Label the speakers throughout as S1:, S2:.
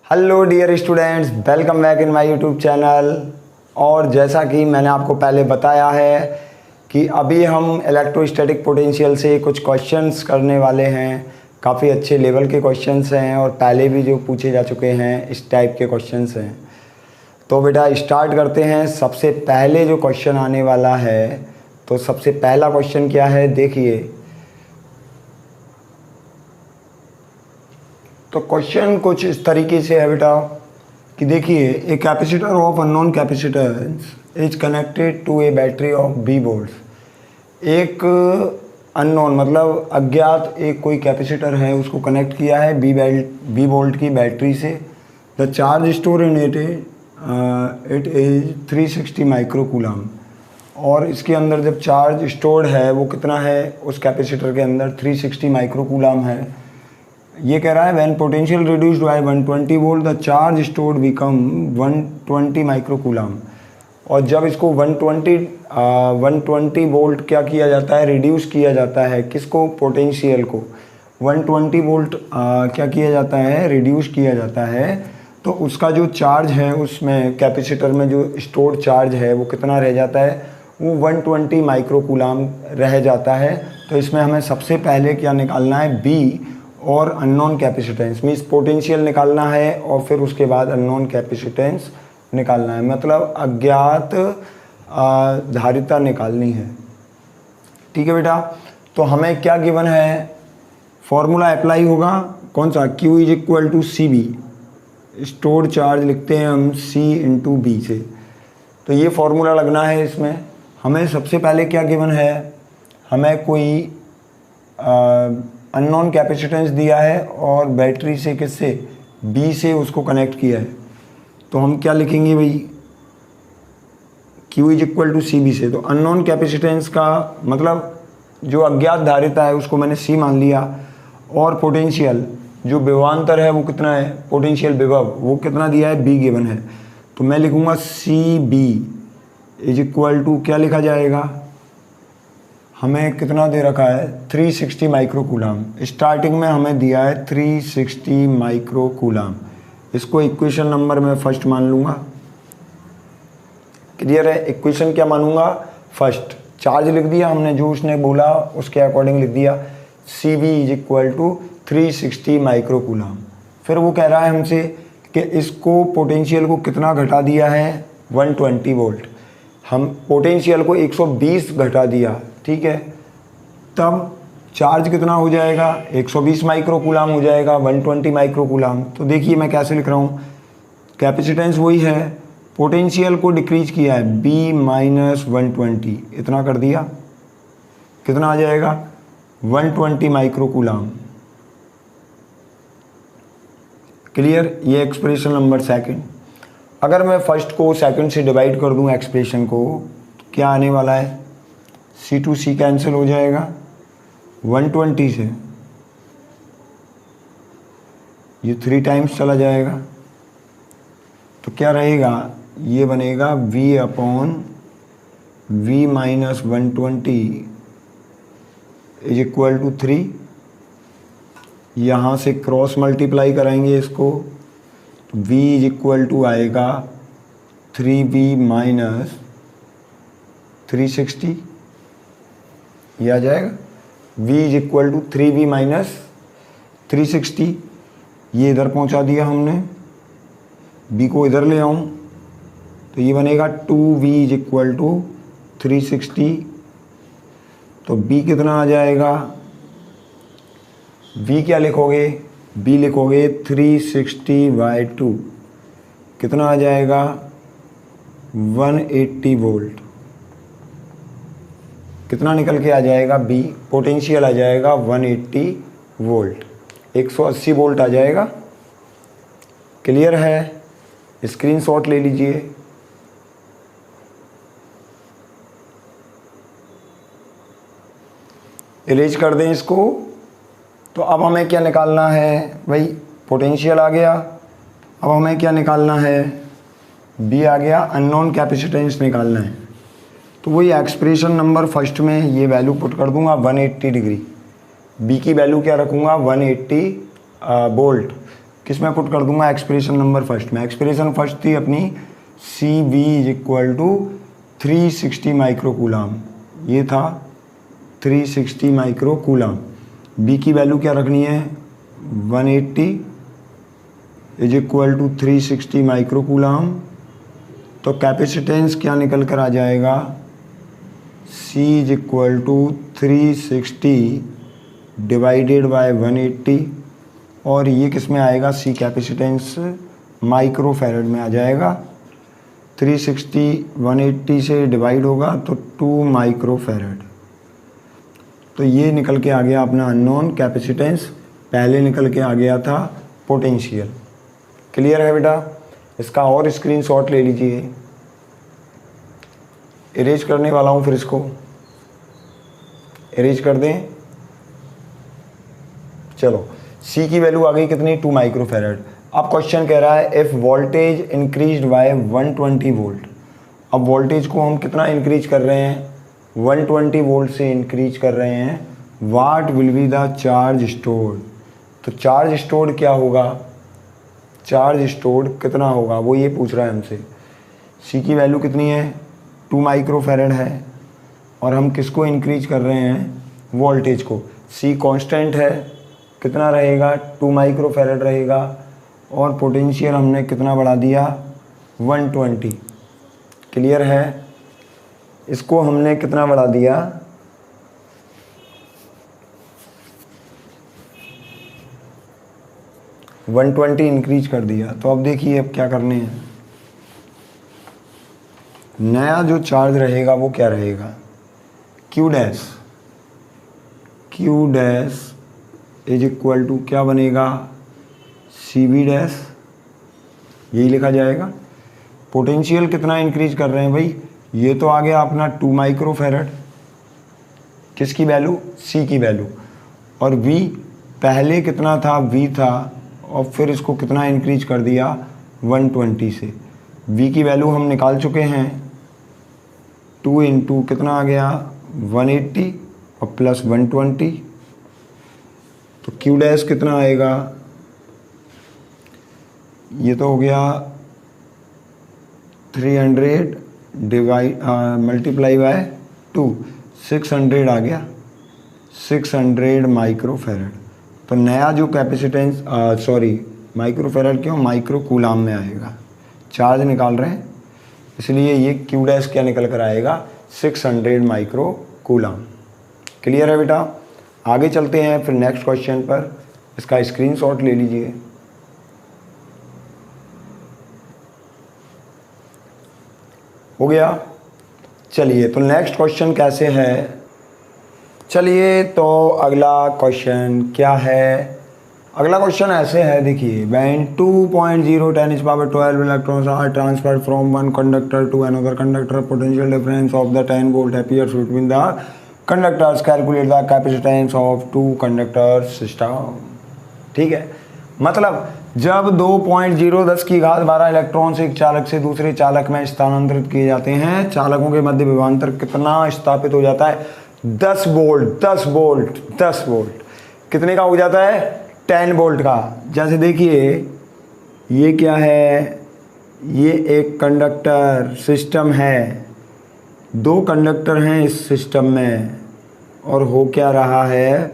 S1: Hello dear students, welcome back in my YouTube channel. और जैसा कि मैंने आपको पहले बताया है कि अभी हम इलेक्ट्रोस्टैटिक पोटेंशियल से कुछ क्वेश्चंस करने वाले हैं। काफ़ी अच्छे लेवल के क्वेश्चंस हैं और पहले भी जो पूछे जा चुके हैं इस टाइप के क्वेश्चंस हैं। तो बेटा स्टार्ट करते हैं। सबसे पहले जो क्वेश्चन आने वाला है, तो सबसे पहला क्वेश्चन क्या है देखिए। तो क्वेश्चन कुछ इस तरीके से है बेटा कि देखिए, a capacitor of unknown capacitance is connected to a battery of B volt. एक अननोन मतलब अज्ञात एक कोई कैपेसिटर है, उसको कनेक्ट किया है बी वोल्ट की बैटरी से। The charge store in it is 360 microcoulomb. और इसके अंदर जब चार्ज स्टोर्ड है वो कितना है, उस कैपेसिटर के अंदर 360 माइक्रोकूलम है। ये कह रहा है when potential reduced by 120 volt the charge stored become 120 microcoulomb. और जब इसको 120 वोल्ट क्या किया जाता है, रिड्यूस किया जाता है। किसको? पोटेंशियल को 120 वोल्ट क्या किया जाता है, रिड्यूस किया जाता है। तो उसका जो चार्ज है उसमें कैपेसिटर में जो स्टोर्ड चार्ज है वो कितना रह जाता है, वो 120 माइक्रोकूलम रह जाता है। तो इसमें हमें सबसे पहले क्या निकालना है, बी और अननोन कैपेसिटेंस मीन्स पोटेंशियल निकालना है और फिर उसके बाद अननोन कैपेसिटेंस निकालना है, मतलब अज्ञात धारिता निकालनी है। ठीक है बेटा। तो हमें क्या गिवन है, फॉर्मूला अप्लाई होगा कौन सा, Q is equal to C B. Stored charge लिखते हैं हम C इंटू बी से। तो ये फॉर्मूला लगना है इसमें। हमें सबसे पहले क्या गिवन है, हमें कोई अननोन कैपेसिटेंस दिया है और बैटरी से किससे, बी से उसको कनेक्ट किया है। तो हम क्या लिखेंगे भाई, Q is equal to C B से। तो अननोन कैपेसिटेंस का मतलब जो अज्ञात धारिता है उसको मैंने C मान लिया, और पोटेंशियल जो विभवांतर है वो कितना है, पोटेंशियल विभव वो कितना दिया है, B गिवन है। तो मैं लिखूँगा CB इज इक्वल टू क्या लिखा जाएगा, हमें कितना दे रखा है 360 माइक्रोकूलम। स्टार्टिंग में हमें दिया है 360 माइक्रोकूलम। इसको इक्वेशन नंबर में फर्स्ट मान लूँगा। क्लियर है, इक्वेशन क्या मानूंगा, फर्स्ट। चार्ज लिख दिया हमने, जो उसने बोला उसके अकॉर्डिंग लिख दिया, CB is equal to 360 microcoulomb. फिर वो कह रहा है हमसे कि इसको पोटेंशियल को कितना घटा दिया है, 120 वोल्ट। हम पोटेंशियल को 120 घटा दिया, ठीक है। तब चार्ज कितना हो जाएगा, 120 माइक्रोकूलम हो जाएगा, 120 माइक्रोकूलम। तो देखिए मैं कैसे लिख रहा हूँ, कैपेसिटेंस वही है, पोटेंशियल को डिक्रीज किया है, B माइनस 120 इतना कर दिया, कितना आ जाएगा 120 माइक्रोकूलम। क्लियर, ये एक्सप्रेशन नंबर सेकंड। अगर मैं फर्स्ट को सेकंड से डिवाइड कर दूं एक्सप्रेशन को, तो क्या आने वाला है, C टू C कैंसिल हो जाएगा, 120 से ये 3 टाइम्स चला जाएगा। तो क्या रहेगा, ये बनेगा V upon V minus 120 is equal to 3। यहाँ से क्रॉस मल्टीप्लाई करेंगे इसको, तो V इज इक्वल टू आएगा 3V माइनस 360, ये आ जाएगा। V is equal to 3V minus 360। ये इधर पहुंचा दिया हमने, B को इधर ले आऊं तो ये बनेगा 2V इज इक्वल टू 360। तो B कितना आ जाएगा, V क्या लिखोगे, B लिखोगे 360/2, कितना आ जाएगा 180 वोल्ट। कितना निकल के आ जाएगा, B पोटेंशियल आ जाएगा 180 वोल्ट, 180 वोल्ट आ जाएगा। क्लियर है, स्क्रीनशॉट ले लीजिए। इरेज कर दें इसको। तो अब हमें क्या निकालना है भाई, पोटेंशियल आ गया। अब हमें क्या निकालना है, B आ गया, अननोन कैपेसिटेंस निकालना है। तो वही एक्सप्रेशन नंबर फर्स्ट में ये वैल्यू पुट कर दूंगा 180 डिग्री। B की वैल्यू क्या रखूँगा, 180 वोल्ट। किस में पुट कर दूंगा, एक्सप्रेशन नंबर फर्स्ट में। एक्सप्रेशन फर्स्ट थी अपनी CV is equal to 360 micro coulomb, ये था 360 माइक्रो कूलाम। बी की वैल्यू क्या रखनी है, 180 is equal to 360 micro coulomb. तो कैपेसिटेंस क्या निकल कर आ जाएगा, C is equal to 360 divided by 180, और ये किस में आएगा, C कैपेसिटेंस माइक्रो फैरड में आ जाएगा। 360 180 से डिवाइड होगा तो 2 माइक्रो फैरड। तो ये निकल के आ गया अपना अननोन कैपेसिटेंस, पहले निकल के आ गया था पोटेंशियल। क्लियर है बेटा, इसका और स्क्रीनशॉट ले लीजिए। इरेज करने वाला हूँ, फिर इसको इरेज कर दें। चलो, C की वैल्यू आ गई कितनी, 2 माइक्रो फैरड। अब क्वेश्चन कह रहा है if voltage increased by 120 volt. अब वोल्टेज को हम कितना इंक्रीज कर रहे हैं, 120 वोल्ट से इंक्रीज कर रहे हैं। What will be the charge stored. तो चार्ज स्टोर्ड क्या होगा, चार्ज स्टोर्ड कितना होगा, वो ये पूछ रहा है हमसे। C की वैल्यू कितनी है, 2 माइक्रो फैरड है, और हम किसको इंक्रीज कर रहे हैं, वोल्टेज को। C कांस्टेंट है, कितना रहेगा, 2 माइक्रो फैरड रहेगा, और पोटेंशियल हमने कितना बढ़ा दिया, 120। क्लियर है, इसको हमने कितना बढ़ा दिया, 120 इंक्रीज कर दिया। तो अब देखिए अब क्या करने हैं, नया जो चार्ज रहेगा वो क्या रहेगा, Q dash, Q dash is equal to क्या बनेगा, CV डैश, यही लिखा जाएगा। पोटेंशियल कितना इंक्रीज कर रहे हैं भाई, ये तो आ गया अपना 2 माइक्रो फैरड, किसकी वैल्यू, C की वैल्यू, और V पहले कितना था, V था, और फिर इसको कितना इंक्रीज कर दिया, 120 से। V की वैल्यू हम निकाल चुके हैं, 2 इंटू कितना आ गया, 180 और प्लस 120। तो Q डैश कितना आएगा, ये तो हो गया 300 डिवाइड मल्टीप्लाई बाय 2, 600 आ गया, 600 माइक्रो फैरड। तो नया जो कैपेसिटेंस, सॉरी माइक्रो फैरड क्यों, माइक्रो कूलाम में आएगा, चार्ज निकाल रहे हैं, इसलिए ये Q डैश क्या निकल कर आएगा, 600 माइक्रो कूलाम। क्लियर है बेटा, आगे चलते हैं फिर नेक्स्ट क्वेश्चन पर, इसका स्क्रीनशॉट ले लीजिए। हो गया, चलिए तो नेक्स्ट क्वेश्चन कैसे है, चलिए तो अगला क्वेश्चन क्या है। अगला क्वेश्चन ऐसे है, देखिए when 2.0 10⁻12 electrons are transferred from one conductor to another conductor, potential difference of the 10 volt appears between the conductors, calculate the capacitance of 2 conductor system. ठीक है, मतलब जब 2.0 10 की घात 12 इलेक्ट्रॉन्स एक चालक से दूसरे चालक में स्थानांतरित किए जाते हैं, चालकों के मध्य विभवांतर कितना स्थापित हो जाता है, 10 वोल्ट 10 वोल्ट 10 वोल्ट। कितने का हो जाता है, 10 वोल्ट का। जैसे देखिए ये क्या है, ये एक कंडक्टर सिस्टम है, 2 कंडक्टर हैं इस सिस्टम में, और हो क्या रहा है,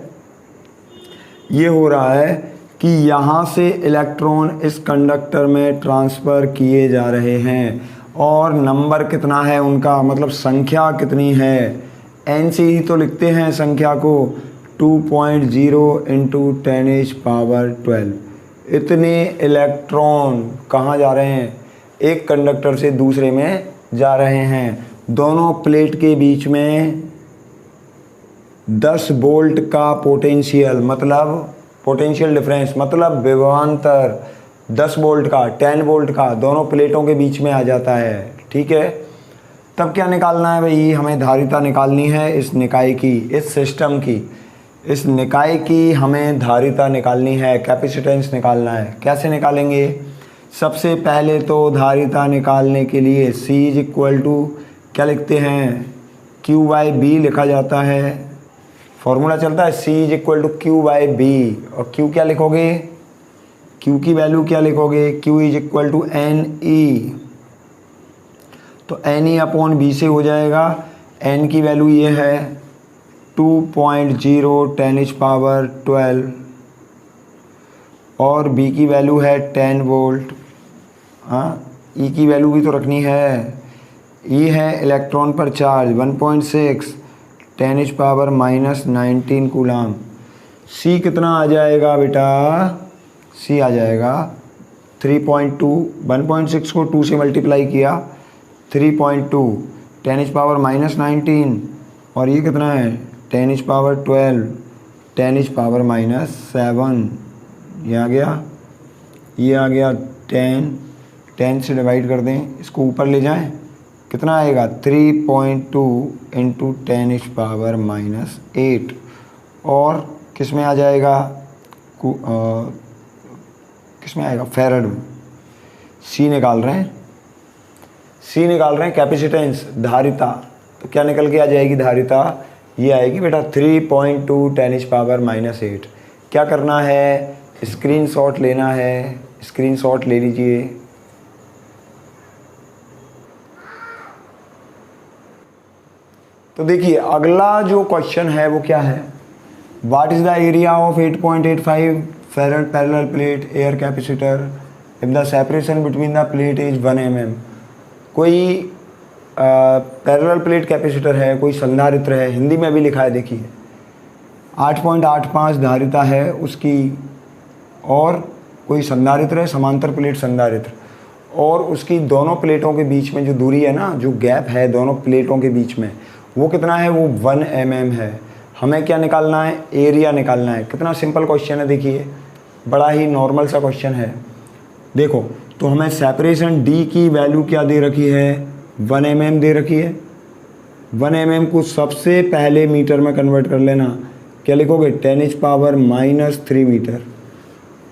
S1: ये हो रहा है कि यहाँ से इलेक्ट्रॉन इस कंडक्टर में ट्रांसफ़र किए जा रहे हैं, और नंबर कितना है उनका, मतलब संख्या कितनी है, n से ही तो लिखते हैं संख्या को, 2.0 इंटू 10⁻12। इतने इलेक्ट्रॉन कहाँ जा रहे हैं, एक कंडक्टर से दूसरे में जा रहे हैं। दोनों प्लेट के बीच में 10 वोल्ट का पोटेंशियल, मतलब पोटेंशियल डिफरेंस, मतलब विभवांतर 10 वोल्ट का 10 वोल्ट का दोनों प्लेटों के बीच में आ जाता है। ठीक है, तब क्या निकालना है भाई, हमें धारिता निकालनी है इस निकाय की, इस सिस्टम की, इस निकाय की हमें धारिता निकालनी है, कैपेसिटेंस निकालना है। कैसे निकालेंगे, सबसे पहले तो धारिता निकालने के लिए C इज इक्वल टू क्या लिखते हैं, Q/B लिखा जाता है, फॉर्मूला चलता है C is equal to Q/B, और Q क्या लिखोगे, Q की वैल्यू क्या लिखोगे, Q is equal to N E, तो एन ई अपॉन बी से हो जाएगा। एन की वैल्यू ये है 2.0 10⁻12 और बी की वैल्यू है 10 वोल्ट। हाँ, ई की वैल्यू भी तो रखनी है। ई है इलेक्ट्रॉन पर चार्ज 1.6 10⁻⁻19 कूलाम। सी कितना आ जाएगा बेटा, सी आ जाएगा 3.2, 1.6 को 2 से मल्टीप्लाई किया 3.2 10⁻⁻19 और ये कितना है 10⁻12 10⁻⁻7, ये आ गया, ये आ गया 10 से डिवाइड कर दें, इसको ऊपर ले जाएं, कितना आएगा 3.2 इंटू 10⁻⁻8 और किस में आ जाएगा, किस में आएगा, फैरड में। सी निकाल रहे हैं, सी निकाल रहे हैं, कैपेसिटेंस धारिता, तो क्या निकल के आ जाएगी धारिता, ये आएगी बेटा 3.2 10⁻⁻8। क्या करना है, स्क्रीनशॉट लेना है, स्क्रीनशॉट ले लीजिए। तो देखिए अगला जो क्वेश्चन है वो क्या है, what is the area of 8.85 farad parallel plate air capacitor if the separation between the plate is 1 mm। कोई पैरेलल प्लेट कैपेसिटर है, कोई संधारित्र है, हिंदी में भी लिखा है देखिए, 8.85 धारिता है उसकी, और कोई संधारित्र है, समांतर प्लेट संधारित्र, और उसकी दोनों प्लेटों के बीच में जो दूरी है ना, जो गैप है दोनों प्लेटों के बीच में, वो कितना है, वो 1 mm है। हमें क्या निकालना है, एरिया निकालना है। कितना सिंपल क्वेश्चन है, देखिए बड़ा ही नॉर्मल सा क्वेश्चन है। देखो तो हमें सेपरेशन D की वैल्यू क्या दे रखी है, 1 mm दे रखी है। 1 mm को सबसे पहले मीटर में कन्वर्ट कर लेना, क्या लिखोगे 10⁻³ मीटर,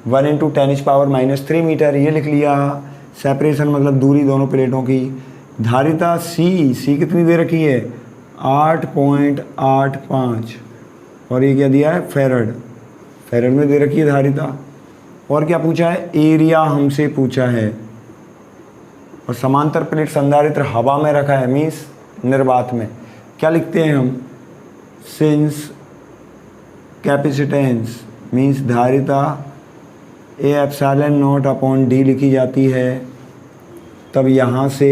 S1: 1 इंटू 10⁻³ मीटर, ये लिख लिया। सेपरेशन मतलब दूरी दोनों प्लेटों की। धारिता सी कितनी दे रखी है, 8.85, और ये क्या दिया है, फैरड में दे रखी है धारिता। और क्या पूछा है, एरिया हमसे पूछा है, और समांतर प्लेट संधारित्र हवा में रखा है, मीन्स निर्वात में। क्या लिखते हैं हम, सिंस कैपेसिटेंस मीन्स धारिता A epsilon naught upon D लिखी जाती है, तब यहाँ से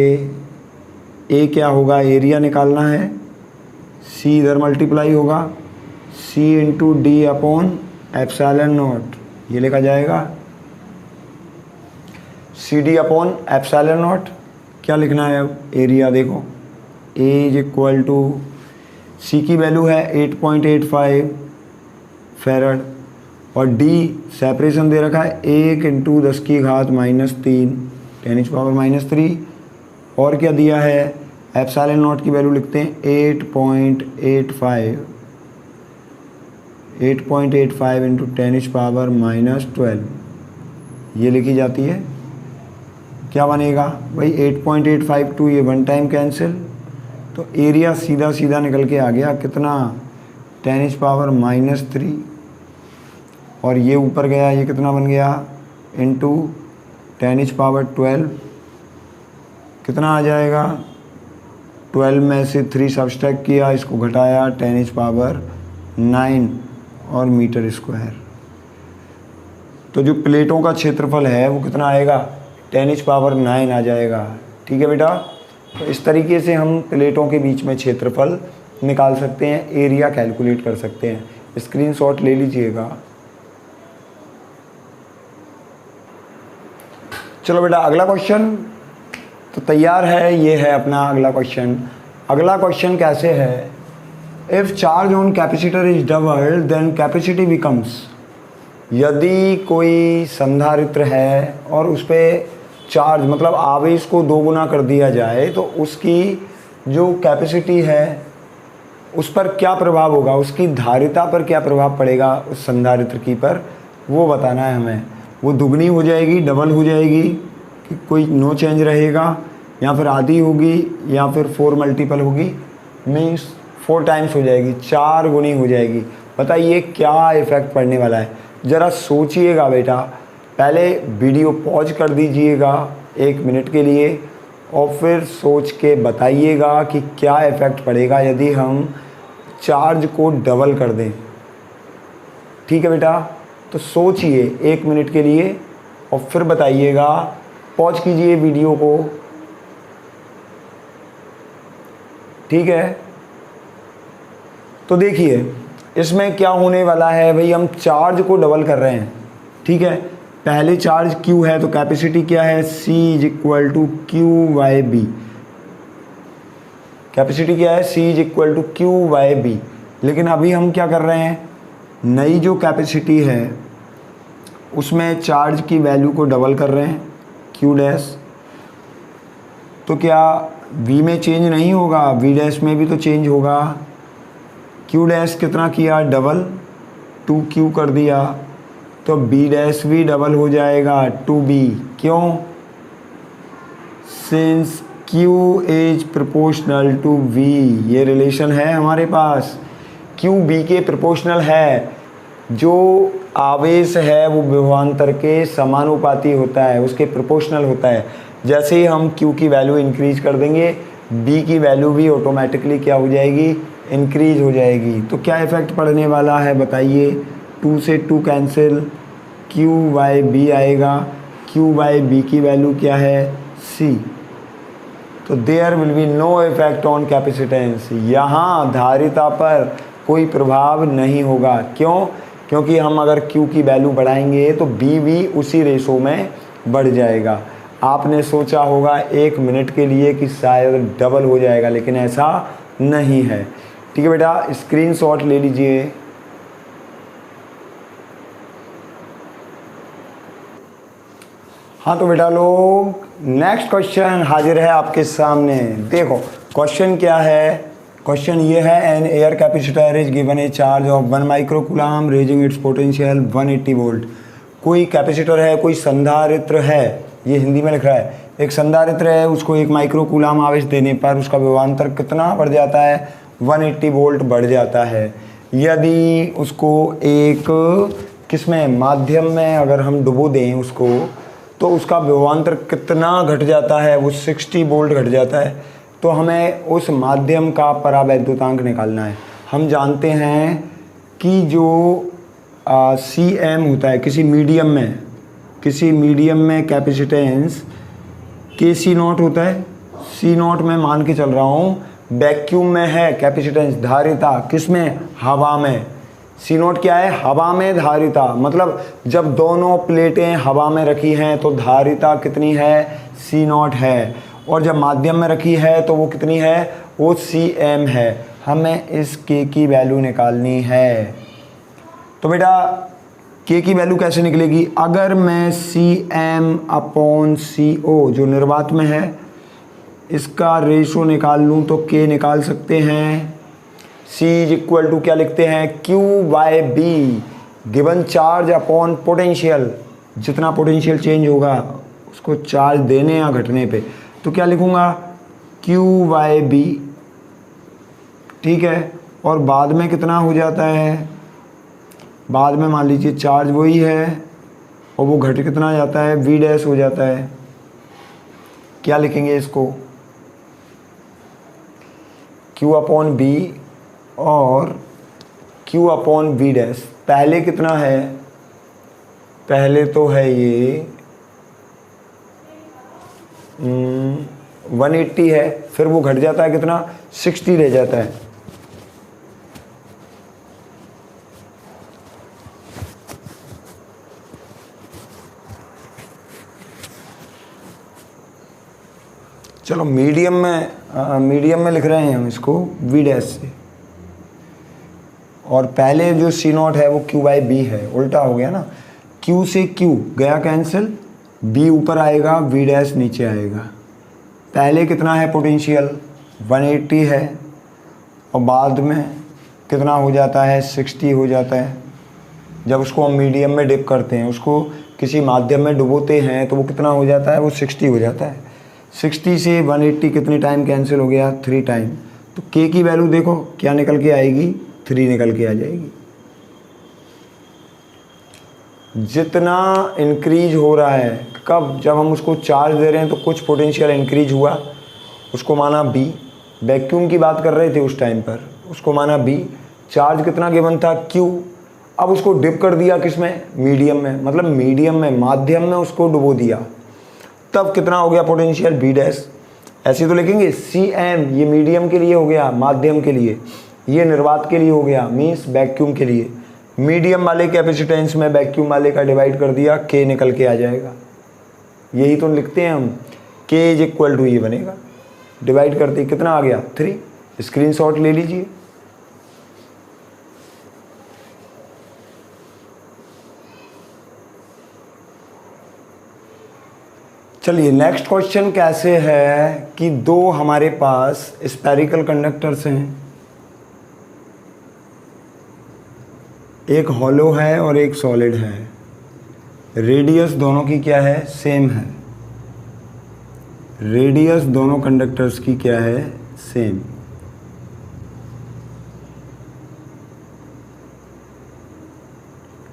S1: ए क्या होगा, एरिया निकालना है, सी इधर मल्टीप्लाई होगा, C into D upon epsilon nought, ये लिखा जाएगा C D upon epsilon nought. क्या लिखना है अब, एरिया देखो, A is equal to, C की वैल्यू है 8.85 फैरड, और डी सेपरेशन दे रखा है 1 इंटू 10⁻³ 10⁻³ और क्या दिया है, एप्सिलॉन नॉट की वैल्यू लिखते हैं 8.85 इंटू 10⁻⁻12, ये लिखी जाती है। क्या बनेगा भाई 8.85 टू ये 1 टाइम कैंसिल, तो एरिया सीधा सीधा निकल के आ गया कितना, 10⁻³ और ये ऊपर गया, ये कितना बन गया, इंटू 10⁻12, कितना आ जाएगा, 12 में से 3 सब्सट्रैक्ट किया, इसको घटाया 10⁻9 और मीटर स्क्वायर। तो जो प्लेटों का क्षेत्रफल है वो कितना आएगा, 10⁻9 आ जाएगा। ठीक है बेटा, तो इस तरीके से हम प्लेटों के बीच में क्षेत्रफल निकाल सकते हैं, एरिया कैलकुलेट कर सकते हैं। स्क्रीनशॉट ले लीजिएगा। चलो बेटा अगला क्वेश्चन तो तैयार है, ये है अपना अगला क्वेश्चन। अगला क्वेश्चन कैसे है, if charge on capacitor is doubled then capacity becomes. यदि कोई संधारित्र है और उस पर चार्ज मतलब आवेश को 2 गुना कर दिया जाए तो उसकी जो कैपेसिटी है उस पर क्या प्रभाव होगा, उसकी धारिता पर क्या प्रभाव पड़ेगा उस संधारित्र की पर, वो बताना है हमें। वो दुगनी हो जाएगी, डबल हो जाएगी, कि कोई नो चेंज रहेगा, या फिर आधी होगी, या फिर 4 मल्टीपल होगी, मीन्स 4 टाइम्स हो जाएगी, 4 गुनी हो जाएगी। बताइए क्या इफ़ेक्ट पड़ने वाला है, ज़रा सोचिएगा बेटा। पहले वीडियो पॉज कर दीजिएगा 1 मिनट के लिए और फिर सोच के बताइएगा कि क्या इफ़ेक्ट पड़ेगा यदि हम चार्ज को डबल कर दें। ठीक है बेटा, तो सोचिए 1 मिनट के लिए और फिर बताइएगा। पॉज कीजिए वीडियो को। ठीक है, तो देखिए इसमें क्या होने वाला है भाई, हम चार्ज को डबल कर रहे हैं। ठीक है, पहले चार्ज Q है तो कैपेसिटी क्या है, C is equal to Q by B. Capacity क्या है, C is equal to Q by B. लेकिन अभी हम क्या कर रहे हैं, नई जो कैपेसिटी है उसमें चार्ज की वैल्यू को डबल कर रहे हैं Q डैश। तो क्या V में चेंज नहीं होगा, V डैश में भी तो चेंज होगा। Q डैश कितना किया, डबल 2Q कर दिया, तो B डैश भी डबल हो जाएगा 2B। क्यों, since Q is proportional to V, ये रिलेशन है हमारे पास। Q B के प्रोपोर्शनल है। जो आवेश है वो विभवांतर के समानुपाती होता है, उसके प्रोपोर्शनल होता है। जैसे ही हम Q की वैल्यू इंक्रीज कर देंगे B की वैल्यू भी ऑटोमेटिकली क्या हो जाएगी, इंक्रीज हो जाएगी। तो क्या इफ़ेक्ट पड़ने वाला है बताइए, 2 से 2 कैंसिल, Q बाई B आएगा। Q बाई B की वैल्यू क्या है, C। तो there will be no effect on capacitance, यहाँ धारिता पर कोई प्रभाव नहीं होगा। क्यों, क्योंकि हम अगर Q की वैल्यू बढ़ाएंगे तो B भी उसी रेशो में बढ़ जाएगा। आपने सोचा होगा 1 मिनट के लिए कि शायद डबल हो जाएगा, लेकिन ऐसा नहीं है। ठीक है बेटा, स्क्रीनशॉट ले लीजिए। हाँ तो बेटा लोग, नेक्स्ट क्वेश्चन हाजिर है आपके सामने। देखो क्वेश्चन क्या है, क्वेश्चन ये है, an air capacitor is given a charge of 1 microcoulomb raising its potential 180 volt. कोई कैपेसिटर है, कोई संधारित्र है, ये हिंदी में लिख रहा है, एक संधारित्र है, उसको 1 माइक्रोकूलम आवेश देने पर उसका विभवांतर कितना बढ़ जाता है, 180 वोल्ट बढ़ जाता है। यदि उसको एक किसमें, माध्यम में अगर हम डुबो दें उसको, तो उसका विभवांतर कितना घट जाता है, वो 60 वोल्ट घट जाता है। तो हमें उस माध्यम का परावैद्युतांक निकालना है। हम जानते हैं कि जो CM होता है किसी मीडियम में कैपेसिटेंस KC0 होता है। C0 में मान के चल रहा हूँ, वैक्यूम में है कैपेसिटेंस, धारिता किस में, हवा में। C0 क्या है, हवा में धारिता, मतलब जब दोनों प्लेटें हवा में रखी हैं तो धारिता कितनी है, C0 है। और जब माध्यम में रखी है तो वो कितनी है, वो CM है। हमें इस K की वैल्यू निकालनी है। तो बेटा K की वैल्यू कैसे निकलेगी, अगर मैं CM/CO जो निर्वात में है इसका रेशो निकाल लूँ तो K निकाल सकते हैं। C इज इक्वल टू क्या लिखते हैं, Q by B, given charge upon potential. जितना पोटेंशियल चेंज होगा उसको चार्ज देने या घटने पे, तो क्या लिखूँगा, Q बाई B। ठीक है, और बाद में कितना हो जाता है, बाद में मान लीजिए चार्ज वही है और वो घट कितना जाता है, V डैश हो जाता है। क्या लिखेंगे इसको, Q अपॉन B और Q अपॉन V डैश। पहले कितना है, पहले तो है ये 180 है, फिर वो घट जाता है कितना, 60 रह जाता है। चलो मीडियम में लिख रहे हैं हम इसको V डैश से, और पहले जो C0 है वो Q बाई B है, उल्टा हो गया ना। Q से Q गया कैंसिल, B ऊपर आएगा, V डैश नीचे आएगा। पहले कितना है पोटेंशियल, 180 है, और बाद में कितना हो जाता है, 60 हो जाता है। जब उसको हम मीडियम में डिप करते हैं, उसको किसी माध्यम में डुबोते हैं, तो वो कितना हो जाता है, वो 60 हो जाता है। 60 से 180 कितने टाइम कैंसिल हो गया, 3 टाइम। तो K की वैल्यू देखो क्या निकल के आएगी, 3 निकल के आ जाएगी। जितना इंक्रीज हो रहा है, कब, जब हम उसको चार्ज दे रहे हैं तो कुछ पोटेंशियल इंक्रीज हुआ, उसको माना B। वैक्यूम की बात कर रहे थे उस टाइम पर, उसको माना B। चार्ज कितना गिवन था Q। अब उसको डिप कर दिया किस में, मीडियम में, मतलब मीडियम में, माध्यम में उसको डुबो दिया, तब कितना हो गया पोटेंशियल B डैश। ऐसे तो लिखेंगे CM, ये मीडियम के लिए हो गया, माध्यम के लिए, ये निर्वात के लिए हो गया, मीन्स वैक्यूम के लिए। मीडियम वाले कैपेसिटेंस में वैक्यूम वाले का डिवाइड कर दिया, K निकल के आ जाएगा। यही तो लिखते हैं हम, K इज इक्वल टू, ये बनेगा, डिवाइड करते कितना आ गया 3। स्क्रीनशॉट ले लीजिए। चलिए नेक्स्ट क्वेश्चन कैसे है कि दो हमारे पास स्फेरिकल कंडक्टर्स हैं, एक हॉलो है और एक सॉलिड है, रेडियस दोनों की क्या है, सेम है। रेडियस दोनों कंडक्टर्स की क्या है, सेम।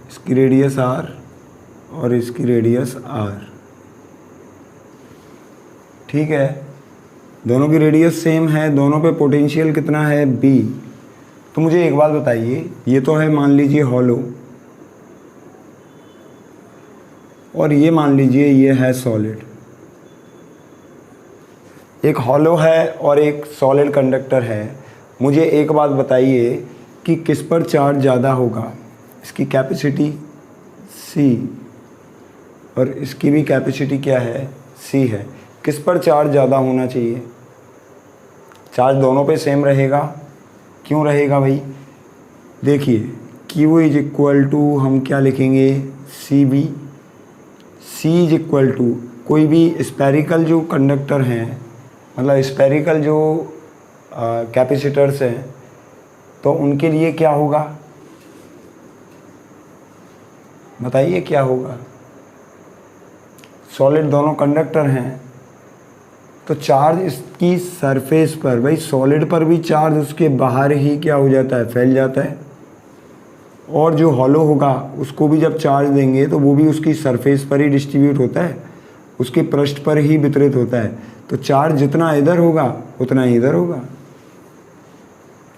S1: इसकी रेडियस r और इसकी रेडियस r, ठीक है। दोनों की रेडियस सेम है, दोनों पे पोटेंशियल कितना है, B। तो मुझे एक बात बताइए, ये तो है मान लीजिए हॉलो, और ये मान लीजिए ये है सॉलिड। एक हॉलो है और एक सॉलिड कंडक्टर है। मुझे एक बात बताइए कि किस पर चार्ज ज़्यादा होगा। इसकी कैपेसिटी C और इसकी भी कैपेसिटी क्या है, C है। किस पर चार्ज ज़्यादा होना चाहिए, चार्ज दोनों पे सेम रहेगा। क्यों रहेगा भाई, देखिए Q इज इक्वल टू, हम क्या लिखेंगे, CB। C is equal to, कोई भी स्फेरिकल जो कंडक्टर हैं, मतलब स्फेरिकल जो कैपेसिटर्स हैं, तो उनके लिए क्या होगा, बताइए क्या होगा। सॉलिड दोनों कंडक्टर हैं तो चार्ज इसकी सरफेस पर, भाई सॉलिड पर भी चार्ज उसके बाहर ही क्या हो जाता है, फैल जाता है। और जो हॉलो होगा उसको भी जब चार्ज देंगे तो वो भी उसकी सरफेस पर ही डिस्ट्रीब्यूट होता है, उसके पृष्ठ पर ही वितरित होता है। तो चार्ज जितना इधर होगा उतना ही इधर होगा,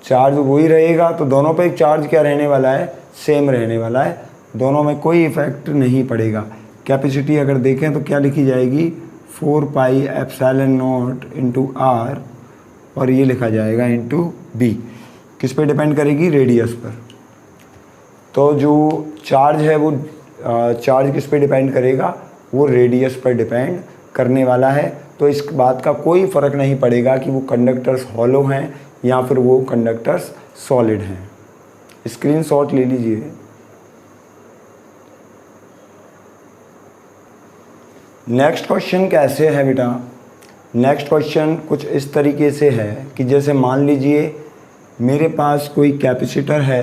S1: चार्ज वही रहेगा। तो दोनों पे चार्ज क्या रहने वाला है, सेम रहने वाला है, दोनों में कोई इफेक्ट नहीं पड़ेगा। कैपेसिटी अगर देखें तो क्या लिखी जाएगी, 4 pi epsilon not into R, और ये लिखा जाएगा इंटू B। किस पे डिपेंड करेगी, रेडियस पर। तो जो चार्ज है वो चार्ज किस पे डिपेंड करेगा, वो रेडियस पर डिपेंड करने वाला है। तो इस बात का कोई फ़र्क नहीं पड़ेगा कि वो कंडक्टर्स हॉलो हैं या फिर वो कंडक्टर्स सॉलिड हैं। स्क्रीनशॉट ले लीजिए। नेक्स्ट क्वेश्चन कैसे है बेटा, नेक्स्ट क्वेश्चन कुछ इस तरीके से है कि जैसे मान लीजिए मेरे पास कोई कैपेसिटर है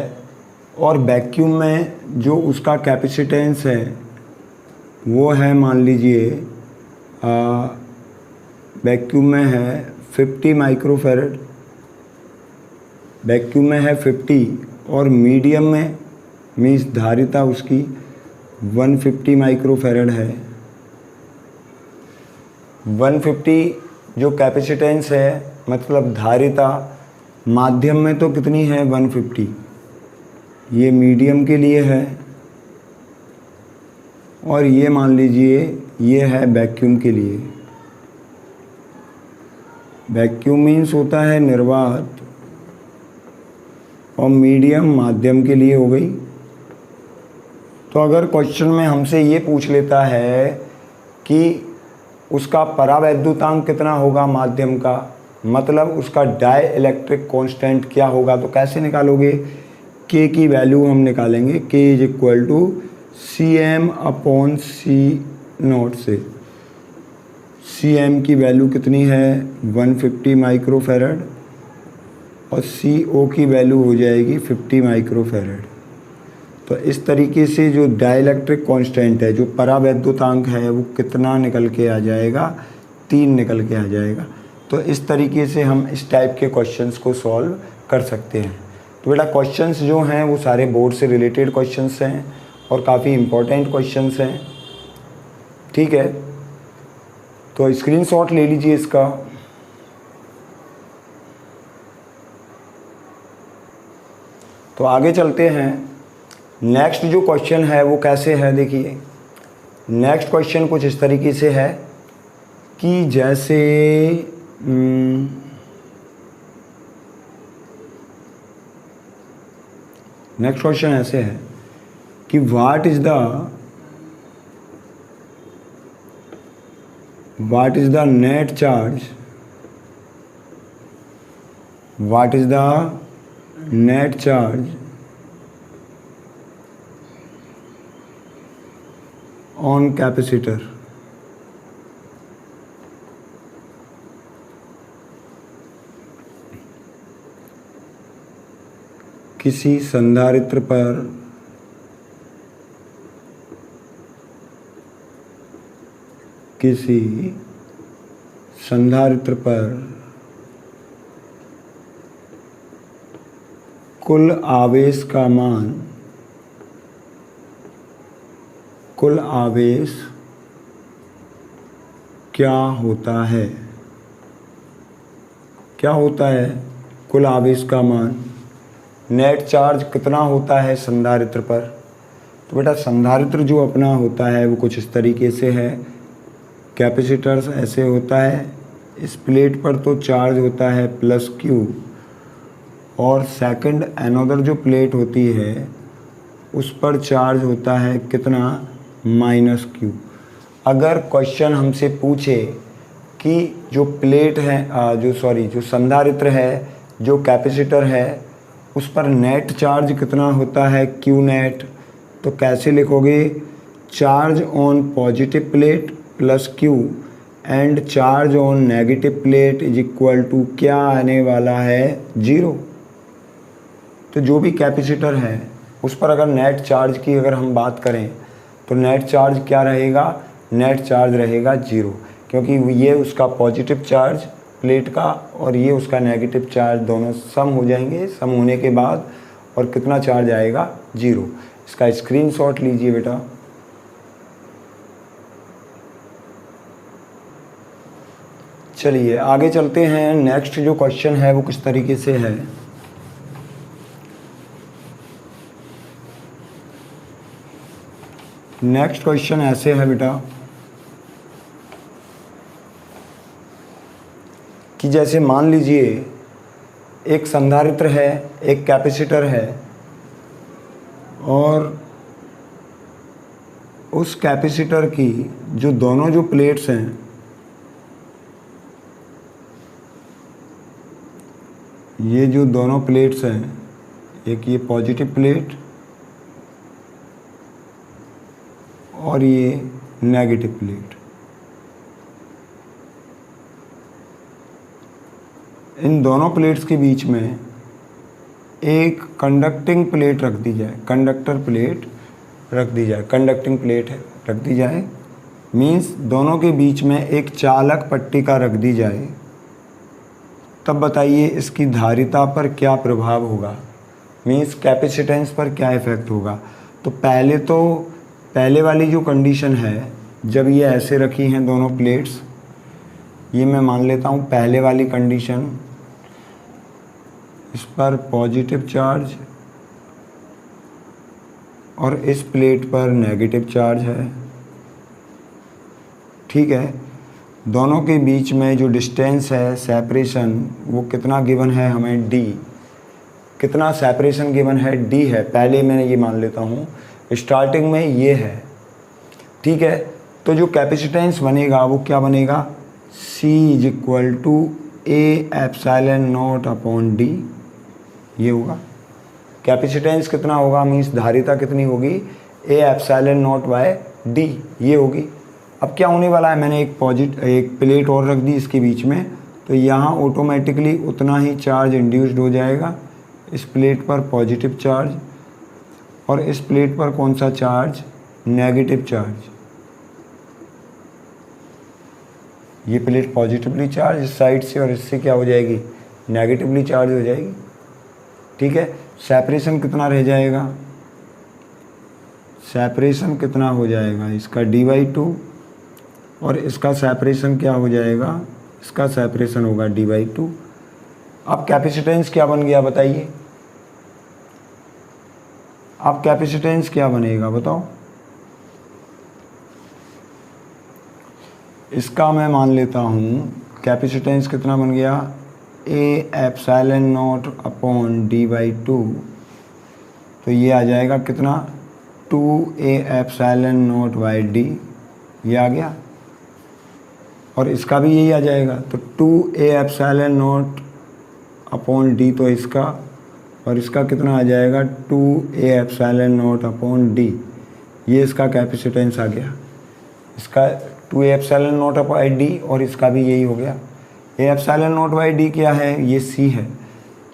S1: और वैक्यूम में जो उसका कैपेसिटेंस है वो है, मान लीजिए वैक्यूम में है 50 माइक्रोफैरड, वैक्यूम में है 50, और मीडियम में मीन्स धारिता उसकी 150 माइक्रोफैरड है। 150 जो कैपेसिटेंस है, मतलब धारिता, माध्यम में तो कितनी है 150, ये मीडियम के लिए है, और ये मान लीजिए ये है वैक्यूम के लिए। वैक्यूम मीन्स होता है निर्वात, और मीडियम माध्यम के लिए हो गई। तो अगर क्वेश्चन में हमसे ये पूछ लेता है कि उसका परावैद्युतांक कितना होगा माध्यम का, मतलब उसका डाई इलेक्ट्रिक कॉन्स्टेंट क्या होगा, तो कैसे निकालोगे, K की वैल्यू हम निकालेंगे, K is equal to CM upon C0 से। CM की वैल्यू कितनी है 150 माइक्रोफैरड, और CO की वैल्यू हो जाएगी 50 माइक्रोफैरड। तो इस तरीके से जो डाइलेक्ट्रिक कांस्टेंट है, जो परावैद्युतांक है, वो कितना निकल के आ जाएगा, 3 निकल के आ जाएगा। तो इस तरीके से हम इस टाइप के क्वेश्चंस को सॉल्व कर सकते हैं। तो बेटा क्वेश्चंस जो हैं वो सारे बोर्ड से रिलेटेड क्वेश्चंस हैं, और काफ़ी इम्पोर्टेंट क्वेश्चंस हैं, ठीक है। तो स्क्रीनशॉट ले लीजिए इसका। तो आगे चलते हैं। नेक्स्ट जो क्वेश्चन है वो कैसे है, देखिए नेक्स्ट क्वेश्चन कुछ इस तरीके से है कि जैसे नेक्स्ट क्वेश्चन ऐसे है कि what is the net charge, what is the net charge on capacitor. किसी संधारित्र पर कुल आवेश का मान, कुल आवेश क्या होता है, क्या होता है कुल आवेश का मान, नेट चार्ज कितना होता है संधारित्र पर। तो बेटा संधारित्र जो अपना होता है वो कुछ इस तरीके से है, कैपेसिटर्स ऐसे होता है, इस प्लेट पर तो चार्ज होता है प्लस क्यू, और सेकंड एनोदर जो प्लेट होती है उस पर चार्ज होता है कितना, माइनस क्यू। अगर क्वेश्चन हमसे पूछे कि जो प्लेट है जो संधारित्र है, जो कैपेसिटर है, उस पर नेट चार्ज कितना होता है, क्यू नेट, तो कैसे लिखोगे, charge on positive plate plus Q and charge on negative plate is equal to क्या आने वाला है, 0। तो जो भी कैपेसिटर है उस पर अगर नेट चार्ज की अगर हम बात करें तो नेट चार्ज क्या रहेगा, नेट चार्ज रहेगा 0, क्योंकि ये उसका पॉजिटिव चार्ज प्लेट का और ये उसका नेगेटिव चार्ज दोनों सम हो जाएंगे, सम होने के बाद और कितना चार्ज आएगा, 0। इसका स्क्रीनशॉट लीजिए बेटा। चलिए आगे चलते हैं। नेक्स्ट जो क्वेश्चन है वो किस तरीके से है, नेक्स्ट क्वेश्चन ऐसे है बेटा कि जैसे मान लीजिए एक संधारित्र है, एक कैपेसिटर है, और उस कैपेसिटर की जो दोनों जो प्लेट्स हैं, ये जो दोनों प्लेट्स हैं, एक ये पॉजिटिव प्लेट और ये नेगेटिव प्लेट, इन दोनों प्लेट्स के बीच में एक कंडक्टिंग प्लेट रख दी जाए, कंडक्टर प्लेट रख दी जाए, कंडक्टिंग प्लेट रख दी जाए, मीन्स दोनों के बीच में एक चालक पट्टिका रख दी जाए। तब बताइए इसकी धारिता पर क्या प्रभाव होगा, मीन्स कैपेसिटेंस पर क्या इफ़ेक्ट होगा। तो पहले वाली जो कंडीशन है, जब ये ऐसे रखी हैं दोनों प्लेट्स, ये मैं मान लेता हूँ पहले वाली कंडीशन, इस पर पॉजिटिव चार्ज और इस प्लेट पर नेगेटिव चार्ज है, ठीक है। दोनों के बीच में जो डिस्टेंस है, सेपरेशन, वो कितना गिवन है हमें, d। कितना सेपरेशन गिवन है, d है, पहले मैं ये मान लेता हूँ, स्टार्टिंग में ये है, ठीक है। तो जो कैपेसिटेंस बनेगा वो क्या बनेगा, C is equal to A epsilon naught upon D, ये होगा। कैपेसिटेंस कितना होगा, मीन्स धारिता कितनी होगी, A epsilon naught by D, ये होगी। अब क्या होने वाला है, मैंने एक प्लेट और रख दी इसके बीच में, तो यहाँ ऑटोमेटिकली उतना ही चार्ज इंड्यूस्ड हो जाएगा, इस प्लेट पर पॉजिटिव चार्ज और इस प्लेट पर कौन सा चार्ज, नेगेटिव चार्ज। ये प्लेट पॉजिटिवली चार्ज इस साइड से और इससे क्या हो जाएगी, नेगेटिवली चार्ज हो जाएगी, ठीक है। सेपरेशन कितना रह जाएगा, सेपरेशन कितना हो जाएगा इसका d/2 और इसका सेपरेशन क्या हो जाएगा, इसका सेपरेशन होगा d/2। अब कैपेसिटेंस क्या बन गया बताइए, अब कैपेसिटेंस क्या बनेगा बताओ। इसका मैं मान लेता हूँ कैपेसिटेंस कितना बन गया, A/0/d/2, तो ये आ जाएगा कितना 2A/0/d, ये आ गया। और इसका भी यही आ जाएगा, तो 2A/0/d तो इसका, और इसका कितना आ जाएगा 2A/0/d, ये इसका कैपेसिटेंस आ गया। इसका 2A/0/d और इसका भी यही हो गया। A/0/d क्या है, ये C है,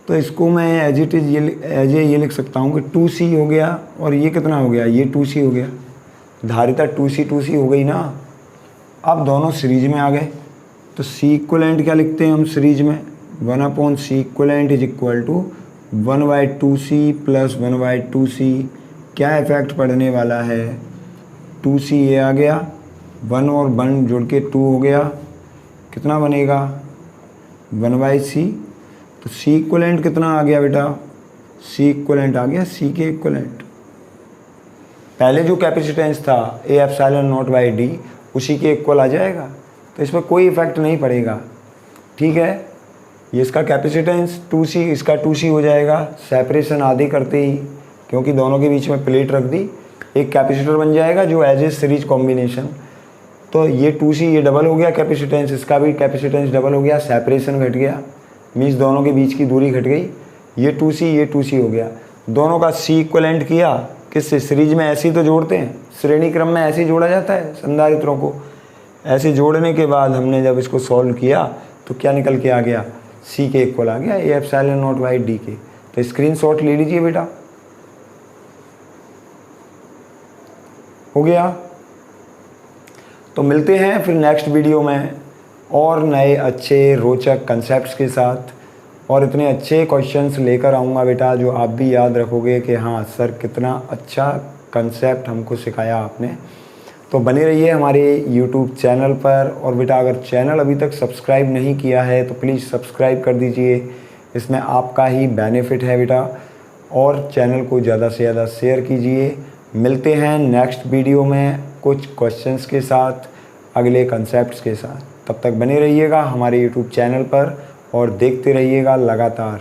S1: तो इसको मैं एज इट इज़ ये लिख सकता हूँ कि 2C हो गया, और ये कितना हो गया, ये 2C हो गया। धारिता 2C हो गई ना। अब दोनों सीरीज में आ गए, तो C इक्वलेंट क्या लिखते हैं हम सीरीज में, 1/C equivalent is equal to 1/2C plus 1/2C। क्या इफेक्ट पड़ने वाला है, 2C ये आ गया, 1 और 1 जोड़ के 2 हो गया, कितना बनेगा 1/C। तो C इक्वलेंट कितना आ गया बेटा, C इक्वलेंट आ गया C के इक्वलेंट। पहले जो कैपेसिटेंस था A/0/d उसी के इक्वल आ जाएगा, तो इसमें कोई इफेक्ट नहीं पड़ेगा। ठीक है, ये इसका कैपेसिटेंस 2C, इसका 2C हो जाएगा। सेपरेशन आधी करते ही, क्योंकि दोनों के बीच में प्लेट रख दी, एक कैपेसिटर बन जाएगा जो एज ए सीरीज कॉम्बिनेशन। तो ये 2C ये डबल हो गया कैपेसिटेंस, इसका भी कैपेसिटेंस डबल हो गया, सेपरेशन घट गया, मीन्स दोनों के बीच की दूरी घट गई। ये 2C ये 2C हो गया, दोनों का C इक्वलेंट किया किससे, सीरीज में ऐसे ही तो जोड़ते हैं, श्रेणी क्रम में ऐसे ही जोड़ा जाता है संधारित्रों को। ऐसे जोड़ने के बाद हमने जब इसको सॉल्व किया तो क्या निकल के आ गया, C के इक्वल आ गया A/0/d के। तो स्क्रीनशॉट ले लीजिए बेटा, हो गया। तो मिलते हैं फिर नेक्स्ट वीडियो में और नए अच्छे रोचक कंसेप्ट्स के साथ, और इतने अच्छे क्वेश्चंस लेकर आऊँगा बेटा जो आप भी याद रखोगे कि हाँ सर कितना अच्छा कंसेप्ट हमको सिखाया आपने। तो बने रहिए हमारे YouTube चैनल पर, और बेटा अगर चैनल अभी तक सब्सक्राइब नहीं किया है तो प्लीज़ सब्सक्राइब कर दीजिए, इसमें आपका ही बेनिफिट है बेटा। और चैनल को ज़्यादा से ज़्यादा शेयर कीजिए। मिलते हैं नेक्स्ट वीडियो में कुछ क्वेश्चंस के साथ, अगले कंसेप्ट्स के साथ। तब तक बने रहिएगा हमारे YouTube चैनल पर और देखते रहिएगा लगातार।